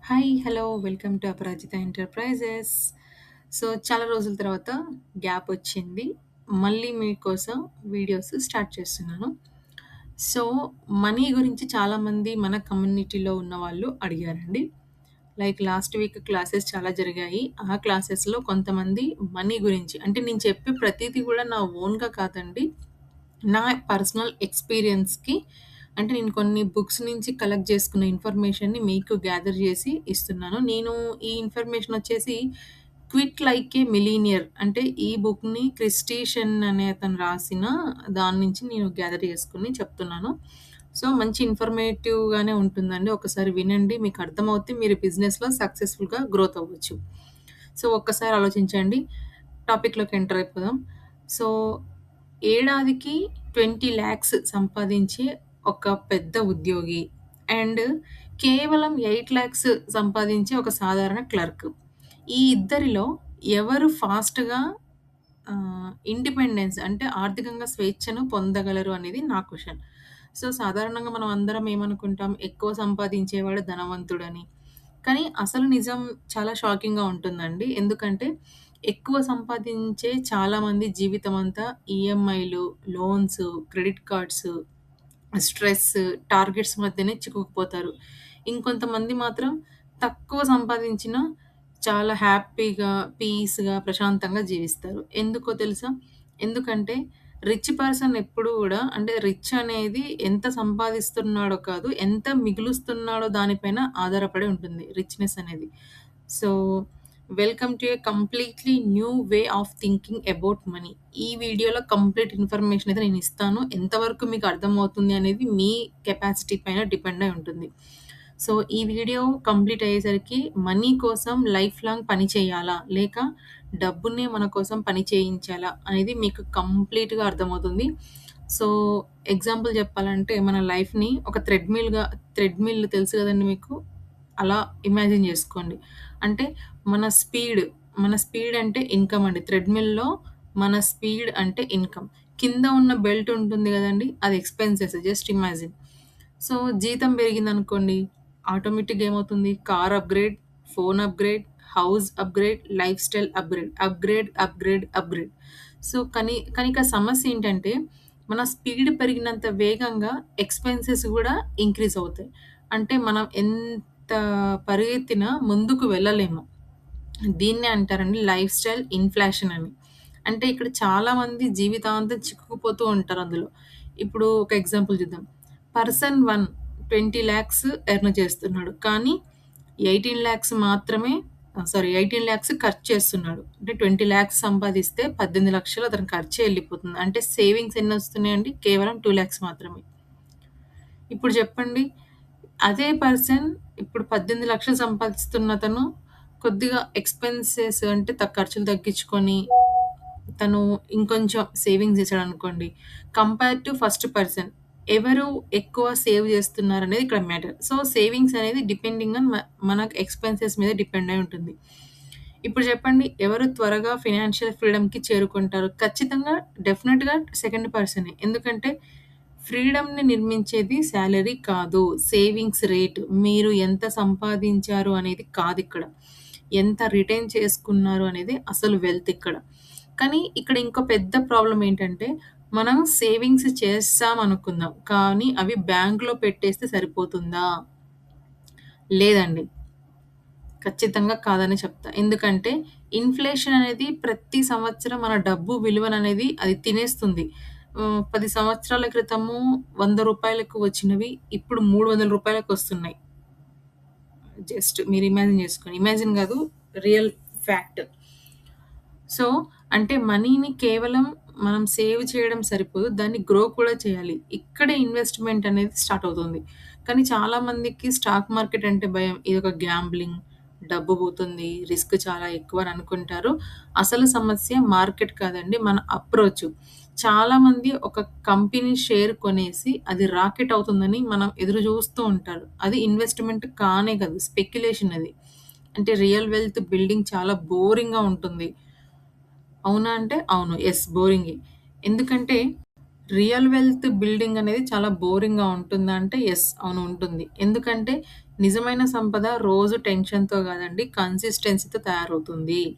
Hi! Hello! Welcome to Aparajita enterprises. So, చాలా రోజుల తర్వాత గ్యాపొచ్చింది. మళ్ళీ మీకోసం వీడియోస్ స్టార్ట్ చేస్తున్నాను. సో, మనీ గురించి చాలామంది మన కమ్యూనిటీలో ఉన్నవాళ్ళు అడిగారండి. లైక్ లాస్ట్ వీక్ క్లాసెస్ చాలా జరిగాయి. ఆ క్లాసెస్‌లో కొంతమంది మనీ గురించి అంటే నేను చెప్పే ప్రతీది గూడా నా ఓన్‌గా కాదండి. నా పర్సనల్ ఎక్స్‌పీరియన్స్‌కి అంటే నేను కొన్ని బుక్స్ నుంచి కలెక్ట్ చేసుకున్న ఇన్ఫర్మేషన్‌ని మీకు గ్యాదర్ చేసి ఇస్తున్నాను. నేను ఈ ఇన్ఫర్మేషన్ వచ్చేసి 'క్విట్ లైక్ ఏ మిలీనియర్' అంటే ఈ బుక్‌ని క్రిస్టిషన్ అనే అతను రాసిన దాని నుంచి నేను గ్యాదర్ చేసుకొని చెప్తున్నాను. సో, మంచి ఇన్ఫర్మేటివ్‌గానే ఉంటుందండి. ఒకసారి వినండి. మీకు అర్థమవుద్ది. మీరు బిజినెస్‌లో సక్సెస్‌ఫుల్‌గా గ్రోత్ అవ్వచ్చు. సో, ఒక్కసారి ఆలోచించండి. టాపిక్‌లోకి ఎంటర్ అయిపోదాం. సో, ఏడాదికి 20,00,000 సంపాదించే ఒక పెద్ద ఉద్యోగి అండ్ కేవలం 8,00,000 సంపాదించే ఒక సాధారణ క్లర్క్. ఈ ఇద్దరిలో ఎవరు ఫాస్ట్‌గా ఇండిపెండెన్స్ అంటే ఆర్థికంగా స్వేచ్ఛను పొందగలరు అనేది నా క్వెషన్. సో, సాధారణంగా మనం అందరం ఏమనుకుంటాం, ఎక్కువ సంపాదించేవాడు ధనవంతుడని. కానీ అసలు నిజం చాలా షాకింగ్‌గా ఉంటుందండి. ఎందుకంటే ఎక్కువ సంపాదించే చాలామంది జీవితమంతా ఈఎంఐలు, loans, credit cards, stress, targets మధ్యనే చిక్కుకుపోతారు. ఇంకొంతమంది మాత్రం తక్కువ సంపాదించినా చాలా హ్యాపీగా, పీస్‌గా, ప్రశాంతంగా జీవిస్తారు. ఎందుకో తెలుసా? ఎందుకంటే రిచ్ పర్సన్ ఎప్పుడు గూడా అంటే రిచ్ అనేది ఎంత సంపాదిస్తున్నాడో కాదు, ఎంత మిగులుస్తున్నాడో దానిపైన ఆధారపడి ఉంటుంది రిచ్‌నెస్ అనేది. So, welcome to a completely new way of thinking about money. ఈ వీడియోలో కంప్లీట్ ఇన్ఫర్మేషన్ అయితే నేనిస్తాను. ఎంతవరకు మీకు అర్థమవుతుంది అనేది మీ కెపాసిటీ పైన డిపెండ్ అయి ఉంటుంది. సో, ఈ వీడియో కంప్లీట్ అయ్యేసరికి మనీ కోసం లైఫ్ లాంగ్ పని చేయాలా? లేక డబ్బునే మన కోసం పని చేయించాలా? అనేది మీకు కంప్లీట్‌గా అర్థమవుతుంది. సో, ఎగ్జాంపుల్ చెప్పాలంటే మన లైఫ్‌ని ఒక థ్రెడ్‌మిల్ తెలుసు గదండీ మీకు. అలా ఇమాజిన్ జేసుకోండి. అంటే మన స్పీడ్, మన స్పీడ్ అంటే ఇన్‌కమ్ అండి. థ్రెడ్‌మిల్‌లో మన స్పీడ్ అంటే ఇన్‌కమ్. కింద ఉన్న బెల్ట్ ఉంటుంది గదండీ! అది ఎక్స్‌పెన్సెస్ జస్ట్ ఇమాజిన్. సో, జీతం పెరిగిందనుకోండి, ఆటోమేటిక్‌గా ఏమవుతుంది? Car upgrade, phone upgrade, house upgrade, life style upgrade. Upgrade, upgrade, upgrade. So, కానీ ఇక్కడ సమస్య ఏంటంటే, మన స్పీడ్ పెరిగినంత వేగంగా ఎక్స్‌పెన్సెస్ గూడా ఇంక్రీజ్ అవుతాయి. అంటే మనం ఎంత పరిగెత్తినా ముందుకు వెళ్ళలేము. దీన్నే అంటారండి లైఫ్ స్టైల్ ఇన్‌ఫ్లేషన్ అని. అంటే ఇక్కడ చాలామంది జీవితాంతం చిక్కుకుపోతూ ఉంటారు అందులో. ఇప్పుడు ఒక ఎగ్జాంపుల్ చూద్దాం. పర్సన్ 1 20,00,000 ఎర్న్ చేస్తున్నాడు. కానీ 18,00,000 మాత్రమే 18,00,000 ఖర్చు చేస్తున్నాడు. అంటే 20,00,000 సంపాదిస్తే 18,00,000 అతని ఖర్చే ఎళ్ళిపోతుంది. అంటే సేవింగ్స్ ఎన్నొస్తున్నాయండి? కేవలం 2,00,000 మాత్రమే. ఇప్పుడు చెప్పండి. అదే పర్సన్ ఇప్పుడు 18,00,000 సంపాదిస్తున్నతను కొద్దిగా ఎక్స్‌పెన్సెస్ అంటే ఖర్చులు తగ్గించుకొని, తను ఇంకొంచెం సేవింగ్స్ చేశాడనుకోండి. కంపేర్ టు ఫస్ట్ పర్సన్ ఎవరు ఎక్కువ సేవ్ చేస్తున్నారనేది ఇక్కడ మ్యాటర్. సో, సేవింగ్స్ అనేది డిపెండింగ్ ఆన్ మనకు ఎక్స్‌పెన్సెస్ మీద డిపెండ్ అయి ఉంటుంది. ఇప్పుడు చెప్పండి ఎవరు త్వరగా ఫైనాన్షియల్ ఫ్రీడమ్‌కి చేరుకుంటారు? ఖచ్చితంగా డెఫినిట్‌గా సెకండ్ పర్సనే. ఎందుకంటే ఫ్రీడమ్‌ని నిర్మించేది సాలరీ కాదు. Savings rate. మీరు ఎంత సంపాదించారు అనేది కాదిక్కడ. ఎంత రిటైన్ చేసుకున్నారు అనేది అసలు వెల్త్ ఇక్కడ. కానీ ఇక్కడ ఇంకో పెద్ద ప్రాబ్లమ్ ఏంటంటే, మనం సేవింగ్స్ చేశామనుకుందాం. కానీ అవి బ్యాంక్‌లో పెట్టేస్తే సరిపోతుందా? లేదండి. ఖచ్చితంగా కాదని చెప్తా. ఎందుకంటే ఇన్‌ఫ్లేషన్ అనేది ప్రతి సంవత్సరం మన డబ్బు విలువననేది అది తినేస్తుంది. 10 సంవత్సరాల క్రితము రూ. 100కు వచ్చినవి ఇప్పుడు రూ. 300కొస్తున్నాయి. జస్ట్ మీరు ఇమాజిన్ చేసుకోండి. ఇమాజిన్ గాదు రియల్ ఫ్యాక్ట్. సో, అంటే మనీని కేవలం మనం సేవ్ చేయడం సరిపోదు. దాన్ని గ్రో కూడా చేయాలి. ఇక్కడే ఇన్వెస్ట్‌మెంట్ అనేది స్టార్ట్ అవుతుంది. కానీ చాలా మందికి స్టాక్ మార్కెట్ అంటే భయం. ఇదొక గ్యాంబ్లింగ్, డబ్బు పోతుంది, రిస్క్ చాలా ఎక్కువ అని అనుకుంటారు. అసలు సమస్య మార్కెట్ కాదండి. మన అప్రోచ్. చాలామంది ఒక కంపెనీ షేర్ కొనేసి అది రాకెట్ అవుతుందని మనం ఎదురు చూస్తూ ఉంటారు. అది ఇన్వెస్ట్‌మెంట్ కానే కాదు. స్పెక్యులేషన్ అది. అంటే రియల్ వెల్త్ బిల్డింగ్ చాలా బోరింగ్‌గా ఉంటుంది. అవునా అంటే అవును. యెస్. బోరింగే. ఎందుకంటే రియల్ వెల్త్ బిల్డింగ్ అనేది చాలా బోరింగ్‌గా ఉంటుందా అంటే యెస్. అవును ఉంటుంది. ఎందుకంటే నిజమైన సంపద రోజు టెన్షన్‌తో గాదండి, కన్సిస్టెన్సీతో తయారవుతుంది.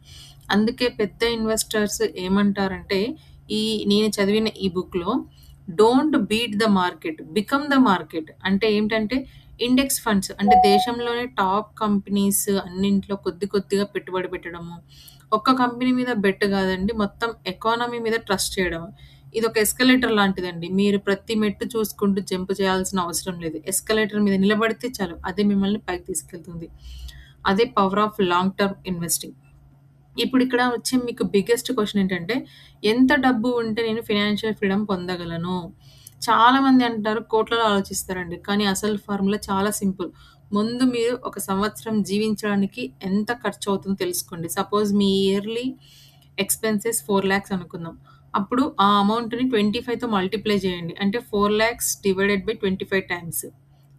అందుకే పెద్ద ఇన్వెస్టర్స్ ఏమంటారంటే, ఈ నేను చదివిన ఈ బుక్‌లో don't beat the market, become the market. అంటే ఏంటంటే, ఇండెక్స్ ఫండ్స్ అంటే దేశంలోనే టాప్ కంపెనీస్ అన్నింట్లో కొద్ది కొద్దిగా పెట్టుబడి పెట్టడము. ఒక్క కంపెనీ మీద బెట్ గాదండి, మొత్తం ఎకానమీ మీద ట్రస్ట్ చేయడం. ఇదొక ఎస్కలేటర్ లాంటిదండి. మీరు ప్రతి మెట్టు చూసుకుంటూ జంప్ చేయాల్సిన అవసరం లేదు. ఎస్కలేటర్ మీద నిలబడితే చాలు. అదే మిమ్మల్ని పైకి తీసుకెళ్తుంది. అదే power of long term investing. ఇప్పుడిక్కడ వచ్చే మీకు బిగ్గెస్ట్ క్వెషన్ ఏంటంటే, ఎంత డబ్బు ఉంటే నేను ఫైనాన్షియల్ ఫ్రీడమ్ పొందగలను? చాలామంది అంటారు, కోట్లలో ఆలోచిస్తారండి. కానీ అసలు ఫార్ములా చాలా సింపుల్. ముందు మీరు ఒక సంవత్సరం జీవించడానికి ఎంత ఖర్చవుతుందో తెలుసుకోండి. సపోజ్ మీ ఇయర్‌లీ ఎక్స్‌పెన్సెస్ 4,00,000 అనుకుందాం. అప్పుడు ఆ అమౌంట్‌ని 25తో మల్టిప్లై చేయండి. అంటే 4,00,000 డివైడెడ్ బై 25 టైమ్స్.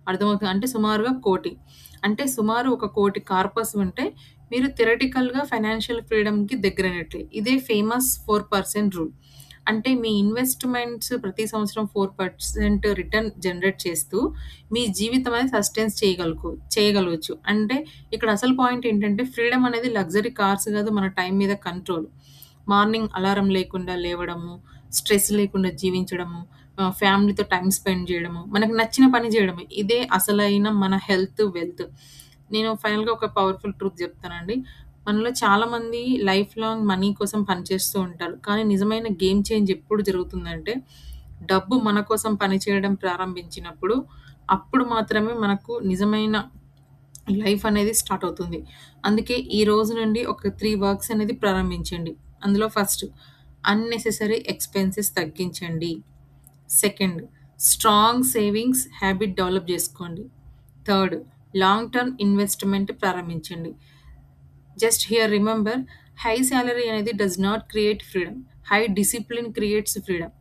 అర్థమవుతుందా? అంటే సుమారుగా 1,00,00,000. అంటే సుమారు ఒక 1,00,00,000 కార్పస్ ఉంటే మీరు థియరటికల్‌గా ఫైనాన్షియల్ ఫ్రీడమ్‌కి దగ్గరైనట్లే. ఇదే ఫేమస్ 4% రూల్. అంటే మీ ఇన్వెస్ట్‌మెంట్స్ ప్రతి సంవత్సరం 4% రిటర్న్ జనరేట్ చేస్తూ మీ జీవితం అనేది సస్టెయిన్స్ చేయగలగొచ్చు. అంటే ఇక్కడ అసలు పాయింట్ ఏంటంటే, ఫ్రీడమ్ అనేది లగ్జరీ కార్స్ కాదు, మన టైం మీద కంట్రోల్. మార్నింగ్ అలారం లేకుండా లేవడము, స్ట్రెస్ లేకుండా జీవించడము, ఫ్యామిలీతో టైమ్ స్పెండ్ జేయడము, మనకు నచ్చిన పని జేయడము. ఇదే అసలైన మన హెల్త్, వెల్త్. నేను ఫైనల్‌గా ఒక పవర్‌ఫుల్ ట్రూత్ జెప్తానండి. మనలో చాలామంది లైఫ్ లాంగ్ మనీ కోసం పనిచేస్తూ ఉంటారు. కానీ నిజమైన గేమ్ చేంజ్ ఎప్పుడు జరుగుతుందంటే, డబ్బు మన కోసం పనిచేయడం ప్రారంభించినప్పుడు, అప్పుడు మాత్రమే మనకు నిజమైన లైఫ్ అనేది స్టార్ట్ అవుతుంది. అందుకే ఈ రోజు నుండి ఒక 3 వర్క్స్ అనేది ప్రారంభించండి. అందులో ఫస్ట్, అన్నెసెసరీ ఎక్స్‌పెన్సెస్ తగ్గించండి. Second, strong savings habit develop జేసుకోండి. థర్డ్, లాంగ్ టర్మ్ ఇన్వెస్ట్‌మెంట్ ప్రారంభించండి. Just here remember, high salary అనేది does not create freedom. High discipline creates freedom.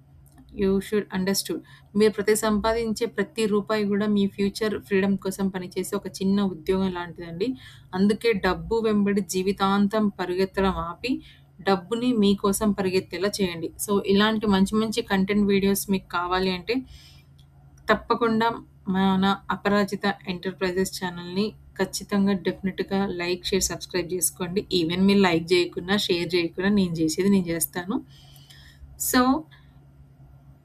You should understood. మీరు సంపాదించే ప్రతి రూపాయి గూడా మీ ఫ్యూచర్ ఫ్రీడమ్ కోసం పనిచేసే ఒక చిన్న ఉద్యోగం లాంటిదండి. అందుకే డబ్బు వెంబడి జీవితాంతం పరిగెత్తడం ఆపి, డబ్బుని మీకోసం పరిగెత్తేలా చేయండి. సో, ఇలాంటి మంచి మంచి కంటెంట్ వీడియోస్ మీకు కావాలి అంటే తప్పకుండా మన అపరాజిత ఎంటర్‌ప్రైజెస్ ఛానెల్‌ని ఖచ్చితంగా డెఫినిట్‌గా లైక్, షేర్, సబ్స్క్రైబ్ జేసుకోండి. ఈవెన్ మీరు లైక్ జేయకున్నా, షేర్ జేయకున్నా నేను జేసేది నేను జేస్తాను. So,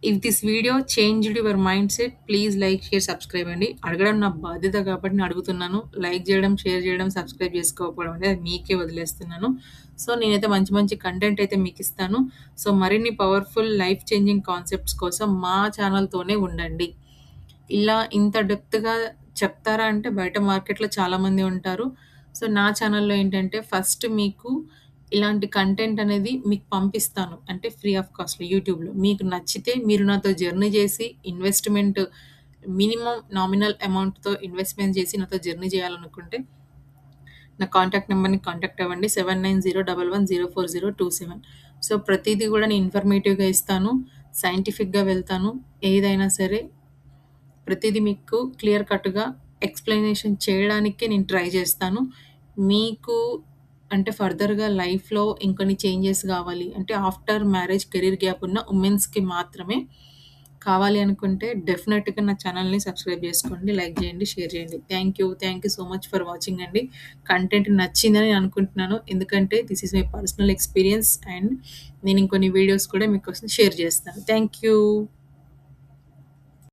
if this video changed your mind set, please like, share, subscribe అండి. అడగడం నా బాధ్యత కాబట్టి నేను అడుగుతున్నాను. లైక్ జేయడం, షేర్ జేయడం, సబ్స్క్రైబ్ చేసుకోకపోవడం అనేది అది మీకే వదిలేస్తున్నాను. సో, నేనైతే మంచి మంచి కంటెంట్ అయితే మీకిస్తాను. సో, మరిన్ని పవర్‌ఫుల్ లైఫ్ చేంజింగ్ కాన్సెప్ట్స్ కోసం మా ఛానెల్‌తోనే ఉండండి. ఇలా ఇంత డెప్త్‌గా చెప్తారా అంటే బయట మార్కెట్‌లో చాలామంది ఉంటారు. సో, నా ఛానెల్‌లో ఏంటంటే ఫస్ట్ మీకు ఇలాంటి కంటెంట్ అనేది మీకు పంపిస్తాను. అంటే ఫ్రీ ఆఫ్ కాస్ట్‌లో యూట్యూబ్‌లో. మీకు నచ్చితే మీరు నాతో జర్నీ చేసి ఇన్వెస్ట్‌మెంట్ మినిమమ్ నామినల్ అమౌంట్‌తో ఇన్వెస్ట్‌మెంట్ చేసి నాతో జర్నీ చేయాలనుకుంటే నా కాంటాక్ట్ నంబర్‌ని కాంటాక్ట్ అవ్వండి. 7901104027. సో, ప్రతీది కూడా నేను ఇన్ఫర్మేటివ్‌గా ఇస్తాను. సైంటిఫిక్‌గా వెళ్తాను. ఏదైనా సరే ప్రతీదీ మీకు క్లియర్ కట్‌గా ఎక్స్‌ప్లనేషన్ చేయడానికే నేను ట్రై చేస్తాను. మీకు అంటే ఫర్దర్‌గా లైఫ్‌లో ఇంకొన్ని చేంజెస్ గావాలి అంటే ఆఫ్టర్ మ్యారేజ్ కెరీర్ గ్యాప్ ఉన్న వుమెన్స్‌కి మాత్రమే కావాలి అనుకుంటే డెఫినెట్‌గా నా ఛానెల్‌ని సబ్స్క్రైబ్ చేసుకోండి. లైక్ చేయండి, షేర్ చేయండి. Thank you so much for watching అండి. కంటెంట్ నచ్చిందని నేను అనుకుంటున్నాను. ఎందుకంటే this is my personal experience and నేను ఇంకొన్ని వీడియోస్ కూడా మీకోసం షేర్ చేస్తాను. Thank you.